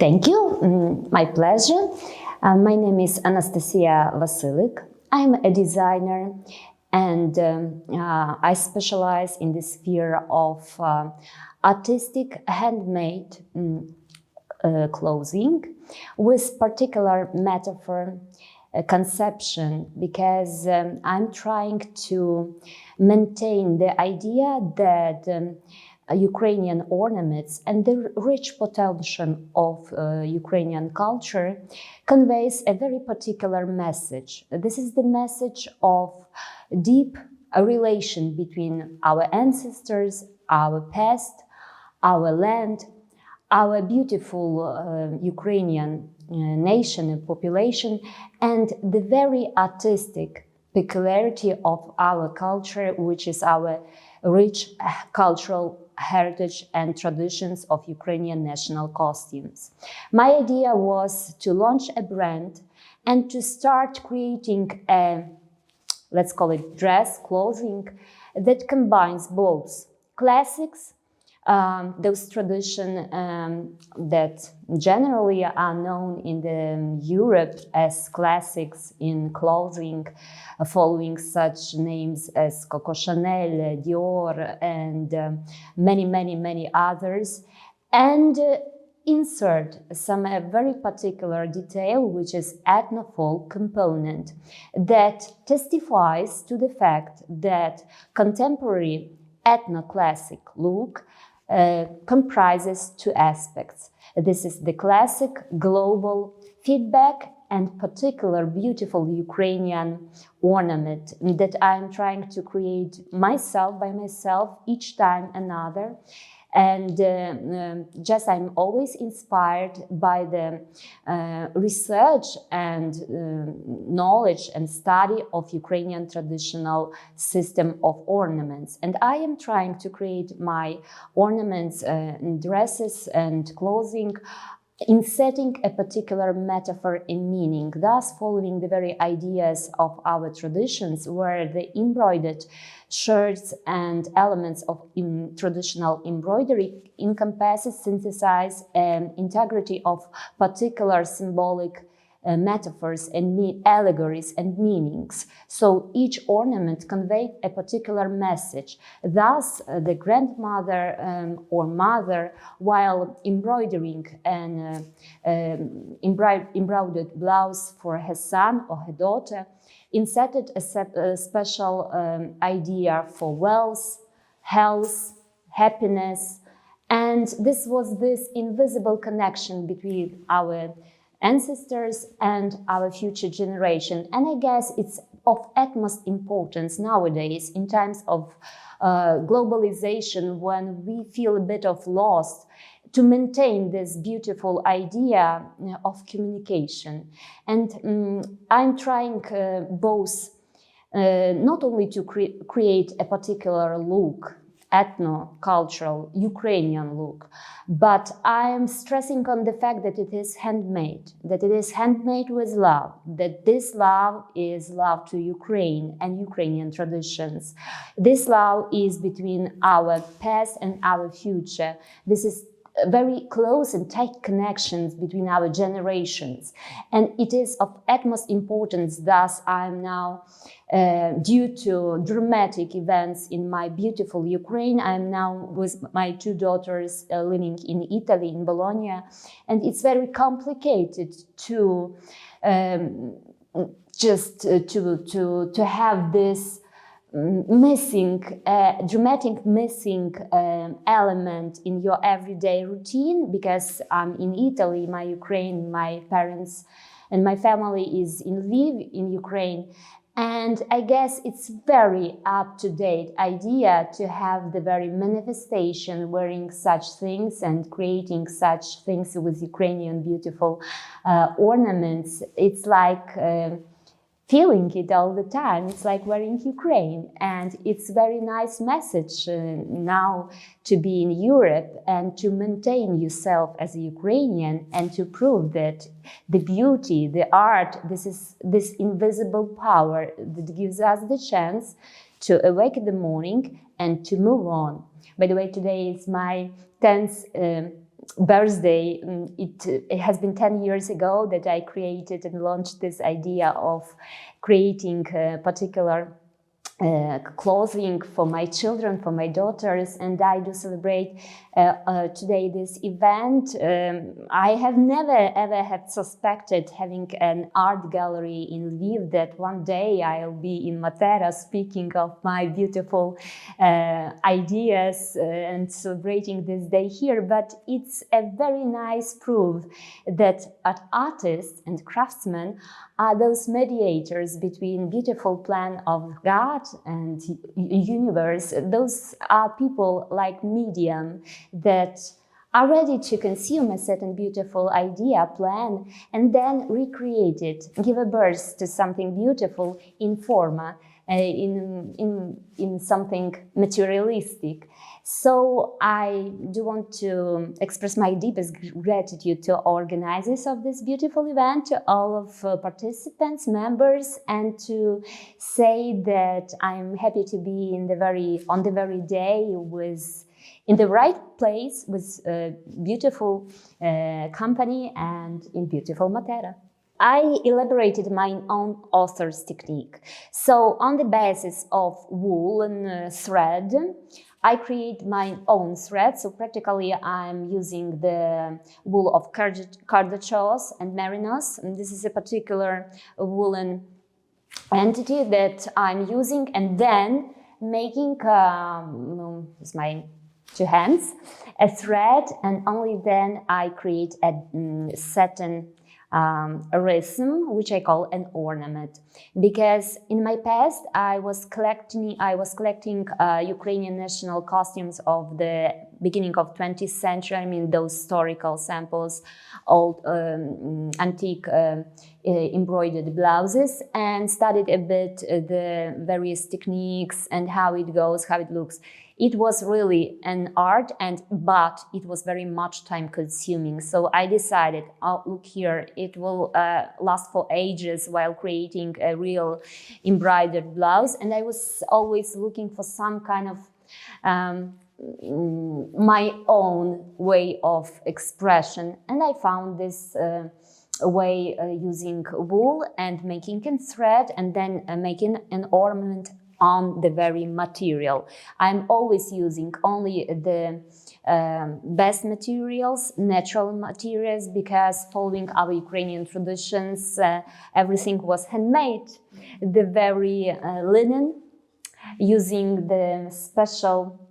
Thank you. My pleasure. My name is Anastasiya Vasylyk. I'm a designer and I specialize in the sphere of artistic handmade clothing with particular metaphor conception, because I'm trying to maintain the idea that Ukrainian ornaments and the rich potential of Ukrainian culture conveys a very particular message. This is the message of deep relation between our ancestors, our past, our land, our beautiful Ukrainian nation and population, and the very artistic peculiarity of our culture, which is our rich cultural heritage and traditions of Ukrainian national costumes. My idea was to launch a brand and to start creating a, let's call it dress, clothing, that combines both classics, those traditions that generally are known in Europe as classics in clothing, following such names as Coco Chanel, Dior, and many others, and insert some very particular detail, which is ethno-folk component, that testifies to the fact that contemporary ethno-classic look comprises two aspects. This is the classic global feedback and particular beautiful Ukrainian ornament that I'm trying to create myself, by myself, each time another. And just I'm always inspired by the research and knowledge and study of Ukrainian traditional system of ornaments. And I am trying to create my ornaments, dresses and clothing in setting a particular metaphor and meaning, thus following the very ideas of our traditions, where the embroidered shirts and elements of traditional embroidery encompasses, synthesize, and integrity of particular symbolic metaphors and allegories and meanings. So each ornament conveyed a particular message. Thus, the grandmother or mother, while embroidering an embroidered blouse for her son or her daughter, inserted a special idea for wealth, health, happiness, and this was this invisible connection between our ancestors and our future generation. And I guess it's of utmost importance nowadays in times of globalization, when we feel a bit of loss, to maintain this beautiful idea of communication. And I'm trying both not only to create a particular look, ethno-cultural Ukrainian look, but I am stressing on the fact that it is handmade, with love, that this love is love to Ukraine and Ukrainian traditions. This love is between our past and our future. This is very close and tight connections between our generations, and it is of utmost importance. Thus, I am now, due to dramatic events in my beautiful Ukraine, I am now with my two daughters living in Italy, in Bologna, and it's very complicated to to have this dramatic missing element in your everyday routine, because I'm in Italy, my Ukraine, my parents and my family is in Lviv in Ukraine. And I guess it's very up-to-date idea to have the very manifestation wearing such things and creating such things with Ukrainian beautiful ornaments. It's like feeling it all the time. It's like wearing Ukraine, and it's a very nice message now to be in Europe and to maintain yourself as a Ukrainian and to prove that the beauty, the art, this invisible power that gives us the chance to awake in the morning and to move on. By the way, today is my 10th birthday. It has been 10 years ago that I created and launched this idea of creating a particular clothing for my children, for my daughters, and I do celebrate today this event. I have never ever have suspected, having an art gallery in Lviv, that one day I'll be in Matera speaking of my beautiful ideas and celebrating this day here. But it's a very nice proof that artists and craftsmen are those mediators between beautiful plan of God and universe. Those are people like medium that are ready to consume a certain beautiful idea, plan, and then recreate it, give a birth to something beautiful in forma, in something materialistic. So I do want to express my deepest gratitude to organizers of this beautiful event, to all of participants, members, and to say that I'm happy to be on the very day in the right place with a beautiful company and in beautiful Matera. I elaborated my own author's technique. So on the basis of wool and thread, I create my own thread. So practically I'm using the wool of Kardachos and Merinos. And this is a particular woolen entity that I'm using, and then making with my two hands a thread, and only then I create a satin rhythm, which I call an ornament. Because in my past I was collecting Ukrainian national costumes of the beginning of 20th century. I mean, those historical samples, old antique embroidered blouses, and studied a bit the various techniques and how it goes, how it looks. It was really an art, but it was very much time consuming. So I decided, oh, look here, it will last for ages while creating a real embroidered blouse. And I was always looking for some kind of my own way of expression. And I found this way using wool and making a thread, and then making an ornament on the very material. I'm always using only the best materials, natural materials, because following our Ukrainian traditions, everything was handmade. The very linen, using the special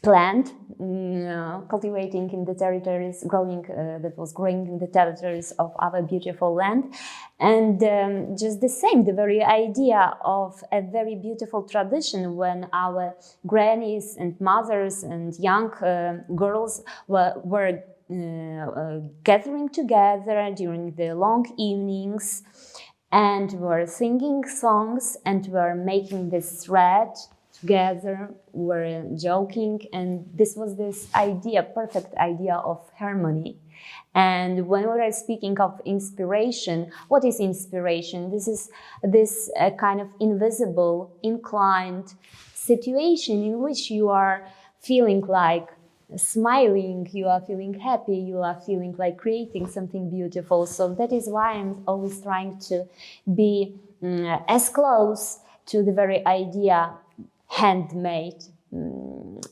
plant cultivating in the territories, that was growing in the territories of our beautiful land. And just the same, the very idea of a very beautiful tradition when our grannies and mothers and young girls were gathering together during the long evenings and were singing songs and were making this thread together, were joking, and this was this idea, perfect idea of harmony. And when we are speaking of inspiration, what is inspiration? This is this kind of invisible, inclined situation in which you are feeling like smiling, you are feeling happy, you are feeling like creating something beautiful. So that is why I'm always trying to be as close to the very idea handmade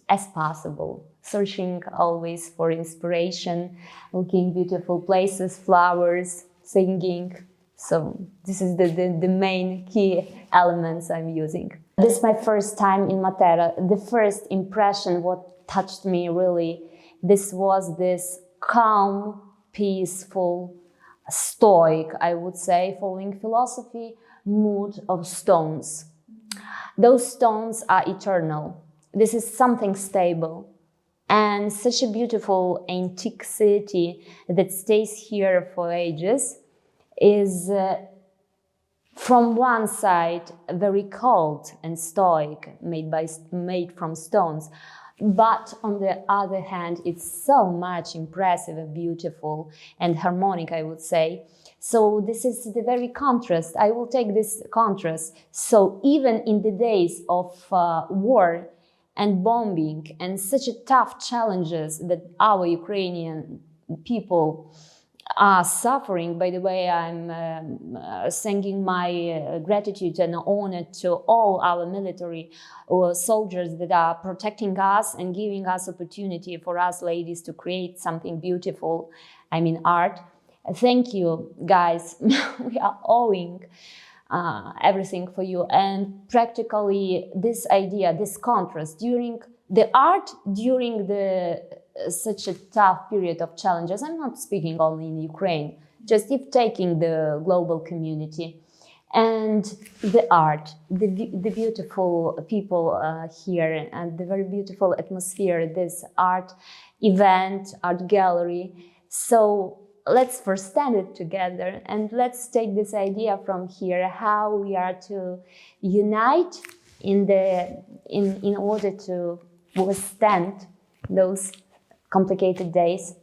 as possible, searching always for inspiration, looking beautiful places, flowers, singing. So this is the main key elements I'm using. This is my first time in Matera. The first impression, what touched me really, this was this calm, peaceful, stoic, I would say, following philosophy, mood of stones. Those stones are eternal. This is something stable. And such a beautiful antique city that stays here for ages is, from one side, very cold and stoic, made from stones. But on the other hand, it's so much impressive and beautiful and harmonic, I would say. So this is the very contrast. I will take this contrast. So even in the days of war, and bombing and such a tough challenges that our Ukrainian people are suffering. By the way, I'm sending my gratitude and honor to all our military soldiers that are protecting us and giving us opportunity for us ladies to create something beautiful, I mean art. Thank you, guys. We are owing everything for you. And practically this idea, this contrast during the art, during the such a tough period of challenges. I'm not speaking only in Ukraine, just if taking the global community and the art, the beautiful people here and the very beautiful atmosphere, this art event, art gallery. So let's first stand it together and let's take this idea from here, how we are to unite in order to withstand those complicated days.